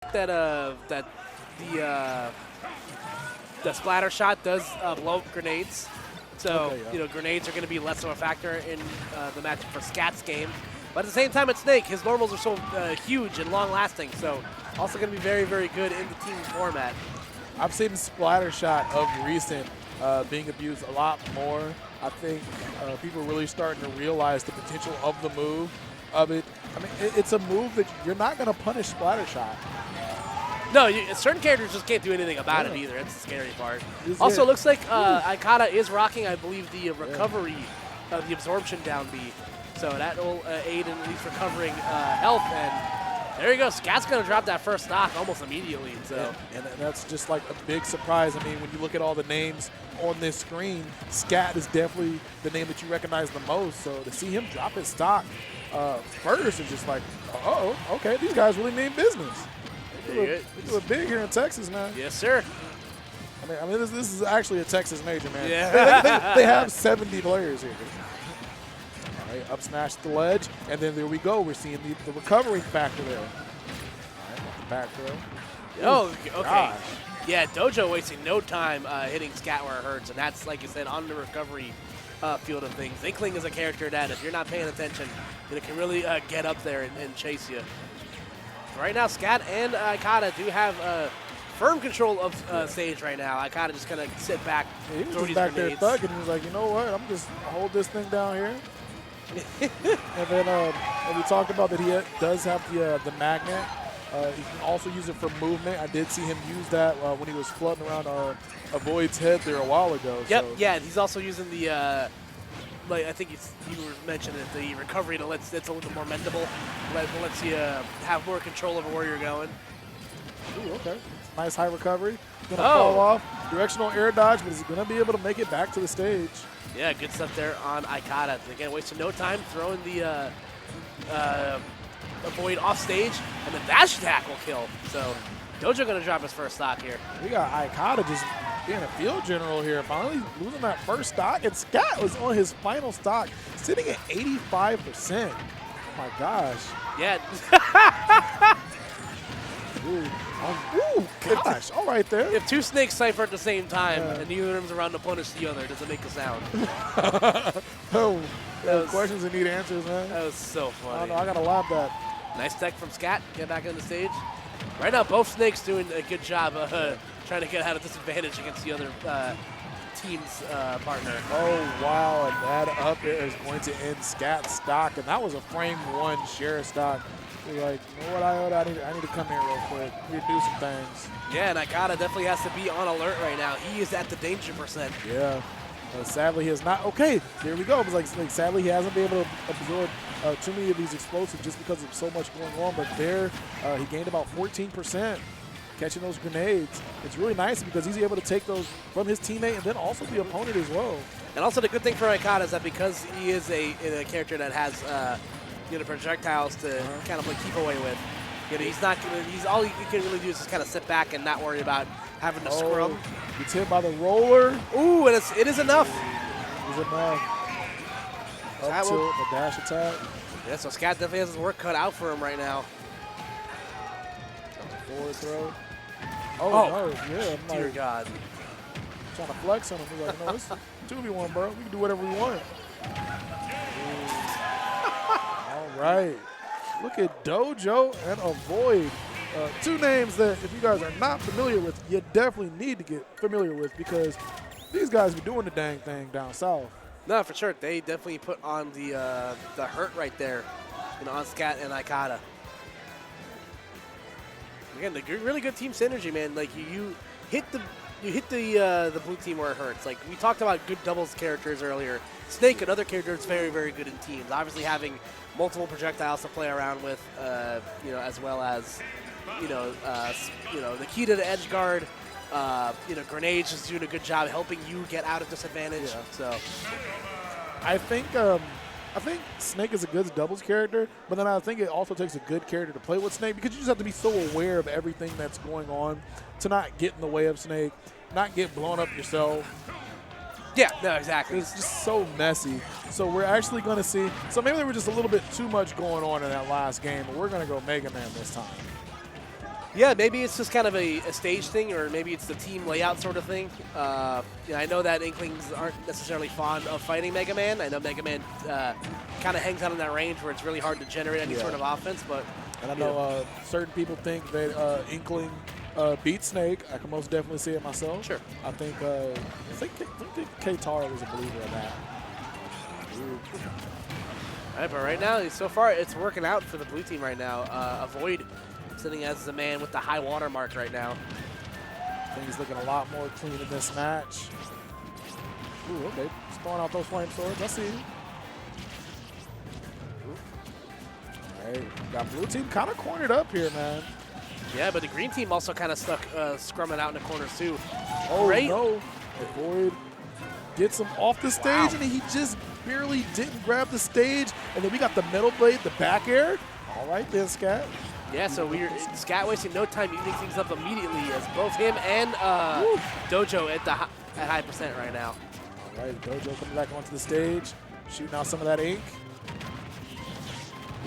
that the splatter shot does blow up grenades. So, Okay, yeah. you know, grenades are going to be less of a factor in the matchup for ScAtt's game. But at the same time, it's Snake. His normals are so huge and long-lasting, so also going to be very, very good in the team format. I've seen the splatter shot of recent being abused a lot more. I think people are really starting to realize the potential of the move of it. I mean, it's a move that you're not going to punish splatter shot. No, certain characters just can't do anything about it either. That's the scary part. Also, it looks like Aikota is rocking, I believe, the recovery, the absorption down B. So that will aid in at least recovering health. And there you go. ScAtt's going to drop that first stock almost immediately. So and that's just like a big surprise. I mean, when you look at all the names on this screen, ScAtt is definitely the name that you recognize the most. So to see him drop his stock first is just like, oh, okay, these guys really mean business. They do it big here in Texas, man. Yes, sir. I mean, this is actually a Texas major, man. Yeah. They have 70 players here. All right, up smash the ledge, and then there we go. We're seeing the recovery factor there. All right, back throw. Oh, okay. Gosh. Yeah, Dojo wasting no time hitting ScAtt where it hurts, and that's, like you said, on the recovery field of things. Inkling is a character that, if you're not paying attention, it can really get up there and chase you. Right now, ScAtt and Aikota do have firm control of stage right now. Aikota just kind of sit back, Yeah, he was throw just these back grenades. there thugging. He was like, you know what? I'm just hold this thing down here. And then and we talked about that he does have the magnet. He can also use it for movement. I did see him use that when he was floating around AvoiD's head there a while ago. Yep, so. yeah, he's also using the, like I think you were mentioning it, the recovery that it's a little bit more mendable, lets you have more control over where you're going. Ooh, okay. Nice high recovery. Gonna fall off. Directional air dodge, but he's gonna be able to make it back to the stage. Yeah, good stuff there on Aikota. Again, wasting no time throwing the AvoiD off stage, and the dash attack will kill. So Dojo gonna drop his first stock here. We got Aikota just being a field general here, finally losing that first stock, and ScAtt was on his final stock, sitting at 85%. Oh my gosh. Yeah. Ooh, gosh, all right there. If two snakes cipher at the same time and neither of them's around to punish the other, does it make a sound? Oh, questions that need answers, man. That was so I funny. don't know, I gotta laugh that. Nice tech from ScAtt. Get back on the stage. Right now, both snakes doing a good job trying to get out of disadvantage against the other team's partner. Oh, wow, and that up air is going to end ScAtt's stock, and that was a frame one share stock. You're like, you know what, Aikota, I need to come here real quick. We need to do some things. Yeah, and Aikota definitely has to be on alert right now. He is at the danger percent. Yeah. Sadly, he has not. Okay, there we go. It was like sadly, he hasn't been able to absorb too many of these explosives just because of so much going on. But there, he gained about 14%. Catching those grenades. It's really nice because he's able to take those from his teammate and then also the opponent as well. And also the good thing for Aikota is that because he is a character that has projectiles to kind of like keep away with. You know, he's not gonna. He's all he can really do is just kind of sit back and not worry about having to scrum. Gets hit by the roller. Ooh, and it is enough. It is enough. Up tilt, the dash attack. Yeah, so ScAtt definitely has his work cut out for him right now. Forward throw. Oh, no, yeah. I'm Dear like, God. trying to flex on him. He's like, no, it's 2v1, bro. We can do whatever we want. All right. Look at Dojo and AvoiD. Two names that if you guys are not familiar with, you definitely need to get familiar with because these guys be doing the dang thing down south. No, for sure. They definitely put on the hurt right there, on ScAtt and Aikota. Again, the really good team synergy, man. Like you hit the blue team where it hurts. Like we talked about good doubles characters earlier. Snake, another character that's very, very good in teams. Obviously having multiple projectiles to play around with, as well as, the key to the edge guard. Grenades just doing a good job helping you get out of disadvantage. Yeah. So I think Snake is a good doubles character, but then I think it also takes a good character to play with Snake because you just have to be so aware of everything that's going on to not get in the way of Snake, not get blown up yourself. yeah, no, exactly. It's just so messy. So we're actually going to see. So maybe there was just a little bit too much going on in that last game, but we're going to go Mega Man this time. Yeah, maybe it's just kind of a stage thing, or maybe it's the team layout sort of thing. I know that Inklings aren't necessarily fond of fighting Mega Man. I know Mega Man kind of hangs out in that range where it's really hard to generate any sort of offense. But and I know certain people think that Inkling beat Snake. I can most definitely see it myself. Sure. I think K-Tar was a believer in that. All right, but right now, so far, it's working out for the blue team right now. AvoiD sitting as the man with the high water mark right now. I think he's looking a lot more clean in this match. Ooh, okay. Just throwing out those flame swords. I see you. All right. Got blue team kind of cornered up here, man. Yeah, but the green team also kind of stuck scrumming out in the corners, too. Oh, no. AvoiD gets him off the stage, and he just barely didn't grab the stage. And then we got the metal blade, the back air. All right then, ScAtt. Yeah, so ScAtt wasting no time eating things up immediately as both him and Dojo at high percent right now. All right, Dojo coming back onto the stage, shooting out some of that ink.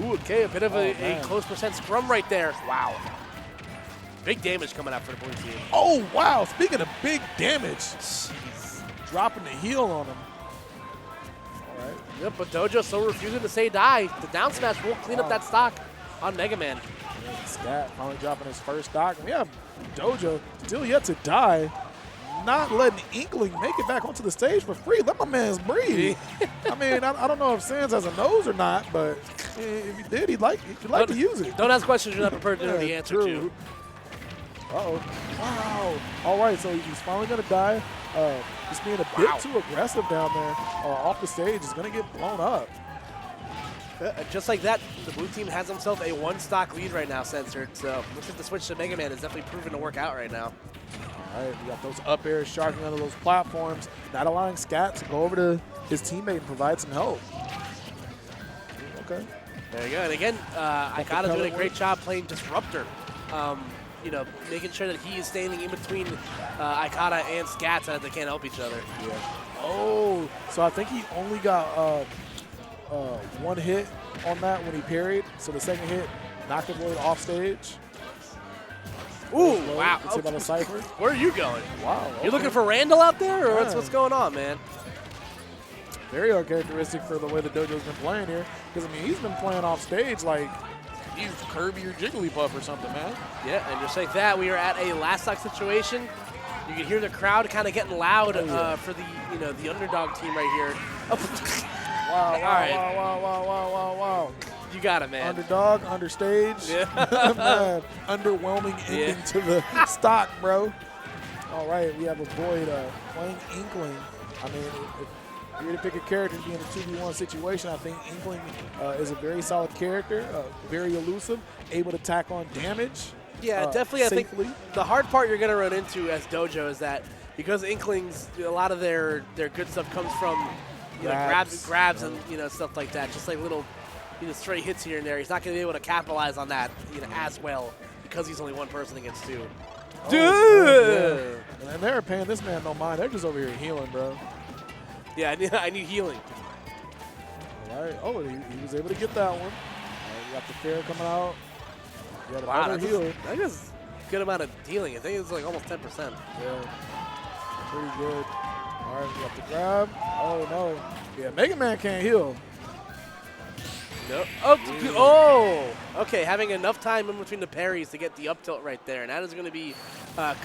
Ooh, okay, a bit of a close percent scrum right there. Wow. Big damage coming out for the blue team. Oh, wow. Speaking of big damage. Jeez. Dropping the heel on him. All right. Yep, but Dojo still refusing to say die. The down smash will clean up that stock on Mega Man. ScAtt finally dropping his first stock. And we have Dojo still yet to die, not letting Inkling make it back onto the stage for free. Let my man breathe. I mean, I don't know if Sans has a nose or not, but if he did, he'd like to use it. Don't ask questions you're not prepared to know the answer to. Uh-oh. Wow. All right, so he's finally going to die. Just being a bit too aggressive down there off the stage is going to get blown up. Just like that, the blue team has himself a one-stock lead right now, Censored. So looks like the switch to Mega Man is definitely proven to work out right now. All right, we got those up airs sharking under those platforms, not allowing ScAtt to go over to his teammate and provide some help. Okay. There you go. And again, Aikota doing a great job playing Disruptor. Making sure that he is standing in between Aikota and ScAtt so that they can't help each other. Yeah. Oh, so I think he only got one hit on that when he parried. So the second hit knocked AvoiD off stage. Ooh, wow. It's about a cipher. Where are you going? Wow. Okay. You looking for Randall out there, or what's going on, man? Very uncharacteristic for the way the Dojo's been playing here. Because, I mean, he's been playing off stage like he's Kirby or Jigglypuff or something, man. Yeah, and just like that, we are at a last stock situation. You can hear the crowd kind of getting loud for the underdog team right here. Wow, all right. Wow. You got it, man. Underdog, understage. Yeah. Man, underwhelming ending to the stock, bro. All right, we have AvoiD playing Inkling. I mean, if you're to pick a character to be in a 2v1 situation, I think Inkling is a very solid character, very elusive, able to tack on damage. Yeah, definitely. Safely. I think the hard part you're going to run into as Dojo is that because Inklings, a lot of their good stuff comes from grabs and stuff like that, just like little stray hits here and there. He's not going to be able to capitalize on that as well because he's only one person against two. Oh, yeah. And they're paying this man no mind. They're just over here healing, bro. Yeah, I need healing. All right. Oh, he was able to get that one. We got the fair coming out. You got another healer. I think that's a good amount of healing. I think it's like almost 10%. Yeah. Pretty good. All right, we got the grab. Oh, no. Yeah, Mega Man can't heal. No. Oh, okay. Having enough time in between the parries to get the up tilt right there, and that is going to be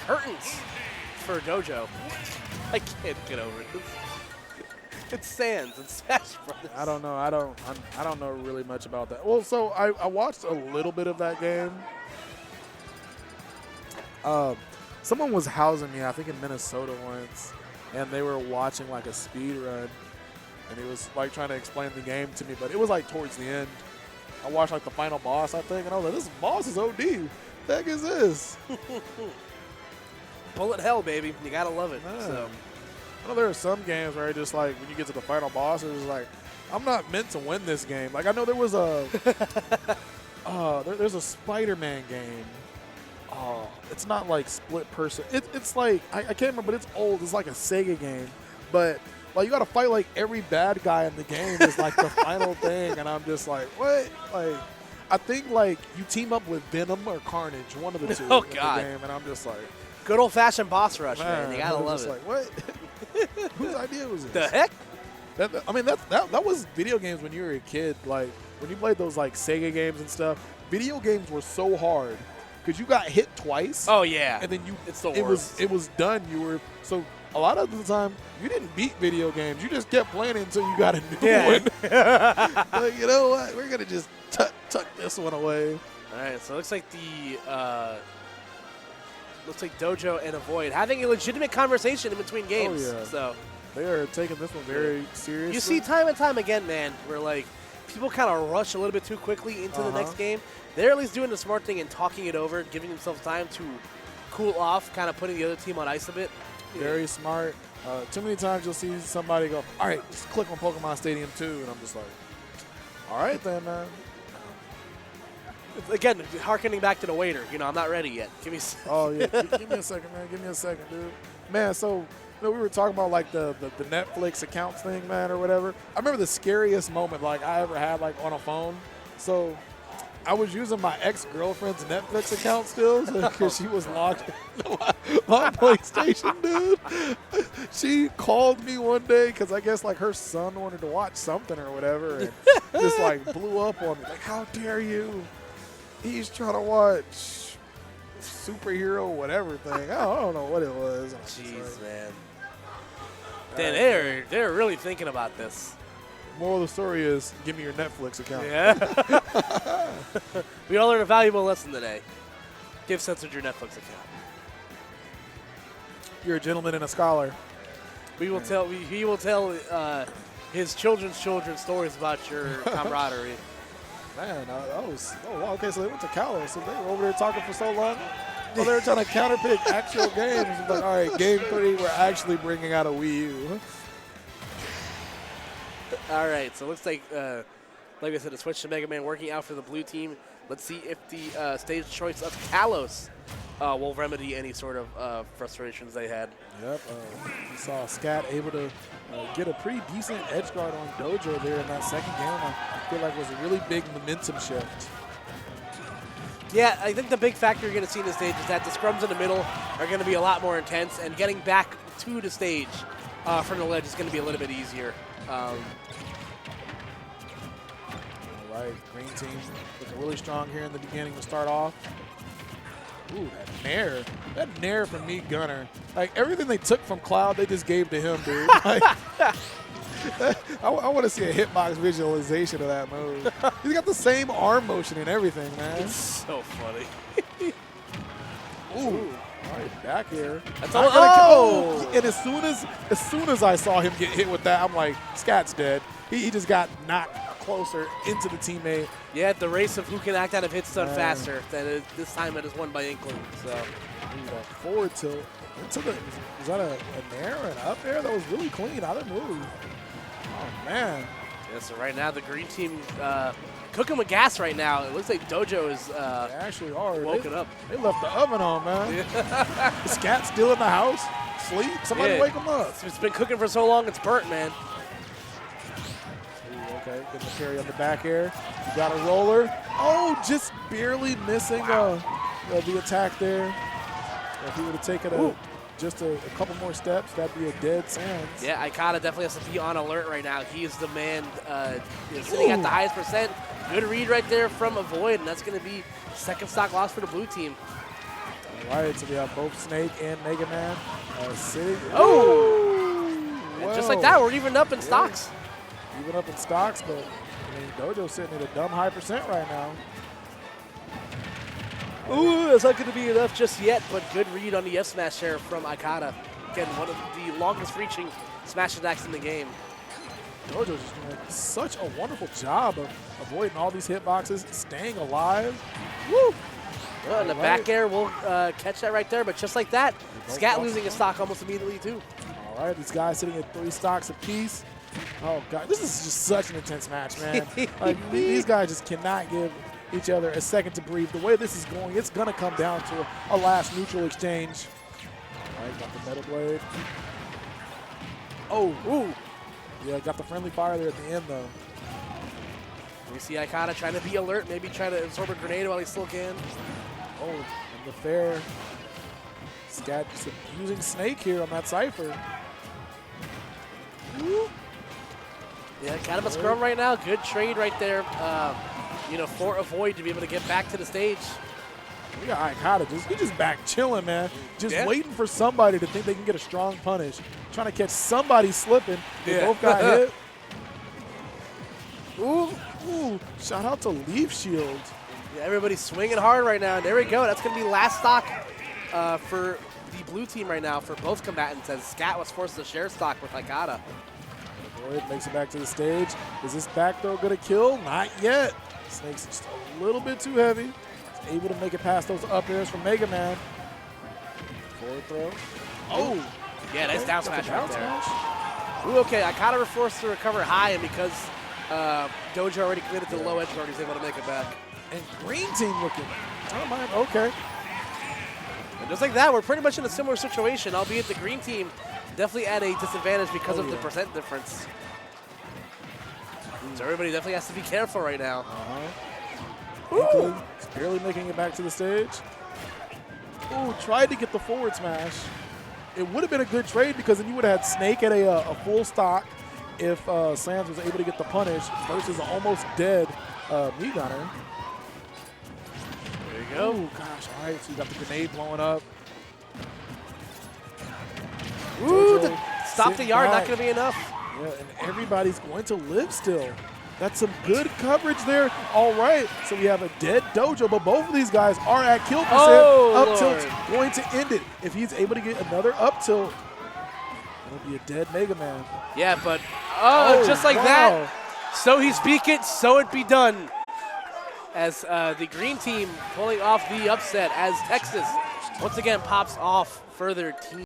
curtains for Dojo. I can't get over it. It's Sans and Smash Brothers. I don't know. I don't know really much about that. Well, so I watched a little bit of that game. Someone was housing me, I think in Minnesota once, and they were watching like a speed run. And he was like trying to explain the game to me, but it was like towards the end. I watched like the final boss, I think, and I was like, this boss is OD. What the heck is this? Bullet hell, baby. You gotta love it. So. I know there are some games where it's just like when you get to the final boss, it's just like, I'm not meant to win this game. Like I know there was a there's a Spider-Man game. Oh, it's not like split person. It's like I can't remember, but it's old. It's like a Sega game, but like you got to fight like every bad guy in the game is like the final thing, and I'm just like, what? Like I think like you team up with Venom or Carnage, one of the two. Oh, in God. The game, and I'm just like, Good old-fashioned boss rush, man. You gotta I'm love just it. like, what? Whose idea was this? The heck? I mean, that was video games when you were a kid. Like when you played those like Sega games and stuff. Video games were so hard because you got hit twice. Oh yeah. And then it's the worst. It was done. You were so a lot of the time you didn't beat video games. You just kept playing it until you got a new one. Like, you know what? We're gonna just tuck this one away. All right. So it looks like Dojo and AvoiD having a legitimate conversation in between games. Oh, yeah. So They are taking this one very seriously. you see time and time again, man, where like people kind of rush a little bit too quickly into the next game. They're at least doing the smart thing and talking it over, giving themselves time to cool off, kind of putting the other team on ice a bit. Very smart. Too many times you'll see somebody go, all right, just click on Pokemon Stadium 2, and I'm just like, all right then, man. Again, harkening back to the waiter. You know, I'm not ready yet. Give me. Oh yeah, give me a second, man. Give me a second, dude. Man, so we were talking about like the Netflix accounts thing, man, or whatever. I remember the scariest moment like I ever had like on a phone. So I was using my ex-girlfriend's Netflix account still because she was logged into my PlayStation, dude. She called me one day because I guess like her son wanted to watch something or whatever, and just like blew up on me. Like, how dare you? He's trying to watch superhero whatever thing. I don't know what it was. Jeez, man. Dan, they're really thinking about this. Moral of the story is, give me your Netflix account. Yeah. We all learned a valuable lesson today. Give censored your Netflix account. You're a gentleman and a scholar. We will tell. He will tell his children's stories about your camaraderie. Man, wow, okay, so they went to Kalos, so they were over there talking for so long. Oh, they were trying to counterpick actual games. It's like, all right, game 3, we're actually bringing out a Wii U. All right, so it looks like I said, a switch to Mega Man working out for the blue team. Let's see if the stage choice of Kalos will remedy any sort of frustrations they had. Yep, we saw ScAtt able to get a pretty decent edge guard on Dojo there in that second game. I feel like it was a really big momentum shift. Yeah, I think the big factor you're going to see in this stage is that the scrums in the middle are going to be a lot more intense, and getting back to the stage from the ledge is going to be a little bit easier. All right, green team looking really strong here in the beginning to start off. Ooh, that nair from me, Gunner. Like, everything they took from Cloud, they just gave to him, dude. Like, I want to see a hitbox visualization of that move. He's got the same arm motion and everything, man. It's so funny. Ooh. All right, back here. That's all. And as soon as I saw him get hit with that, I'm like, ScAtt's dead. He just got knocked closer into the teammate. Yeah, the race of who can act out of hit stun faster. This time it is won by Inkling. So that forward tilt into the, was that a nair or an up air? That was really clean. Either move. Oh man. Yeah, so right now the green team cooking with gas right now. It looks like Dojo is they actually are woken up. They left the oven on, man. Is ScAtt still in the house? Sleep? Somebody wake him up. It's been cooking for so long, it's burnt, man. Okay, getting the carry on the back air. You got a roller. Oh, just barely missing the attack there. If he would have taken just a couple more steps, that'd be a dead Sans. Yeah, Aikota definitely has to be on alert right now. He is the man sitting at the highest percent. Good read right there from AvoiD, and that's going to be second stock loss for the blue team. All right, so we have both Snake and Mega Man sitting. And just like that, we're even up in stocks. Even up in stocks, but I mean, Dojo's sitting at a dumb high percent right now. Ooh, that's not going to be enough just yet, but good read on the F smash there from Aikota. Again, one of the longest reaching smash attacks in the game. Dojo's just doing such a wonderful job of avoiding all these hitboxes, staying alive. Woo! Well, and the back air will catch that right there, but just like that, ScAtt losing a stock almost immediately too. All right, these guys sitting at 3 stocks apiece. Oh, God, this is just such an intense match, man. Like, these guys just cannot give each other a second to breathe. The way this is going, it's going to come down to a last neutral exchange. All right, got the Metal Blade. Oh, ooh. Yeah, got the friendly fire there at the end, though. We see Aikota trying to be alert, maybe try to absorb a grenade while he still can. Oh, and the fair. ScAtt using Snake here on that Cypher. Woo. Yeah, kind of a scrum right now. Good trade right there, you know, for AvoiD to be able to get back to the stage. We got Aikota just back chilling, man. Just waiting for somebody to think they can get a strong punish. Trying to catch somebody slipping. They both got hit. Ooh, shout out to Leaf Shield. Yeah, everybody's swinging hard right now. There we go. That's going to be last stock for the blue team right now for both combatants, as ScAtt was forced to share stock with Aikota. AvoiD makes it back to the stage. Is this back throw going to kill? Not yet. Snake's just a little bit too heavy. He's able to make it past those up airs from Mega Man. Forward throw. Oh! Yeah, nice down smash right there. Ooh, okay, Aikota was forced to recover high, and because Dojo already committed to the low edge guard, he's able to make it back. And green team looking. Okay. And just like that, we're pretty much in a similar situation, albeit the green team definitely at a disadvantage because of the percent difference. So everybody definitely has to be careful right now. He's barely making it back to the stage. Ooh, tried to get the forward smash. It would have been a good trade because then you would have had Snake at a full stock if Sans was able to get the punish versus an almost dead knee gunner. There you go. Oh gosh, all right, so you got the grenade blowing up. Ooh, stop the yard, not going to be enough. Yeah, and everybody's going to live still. That's some good coverage there. All right, so we have a dead Dojo, but both of these guys are at kill percent. Up tilt's going to end it. If he's able to get another up tilt, it'll be a dead Mega Man. Yeah, but just like that. So he speak it, so it be done. As the green team pulling off the upset as Texas once again pops off further team.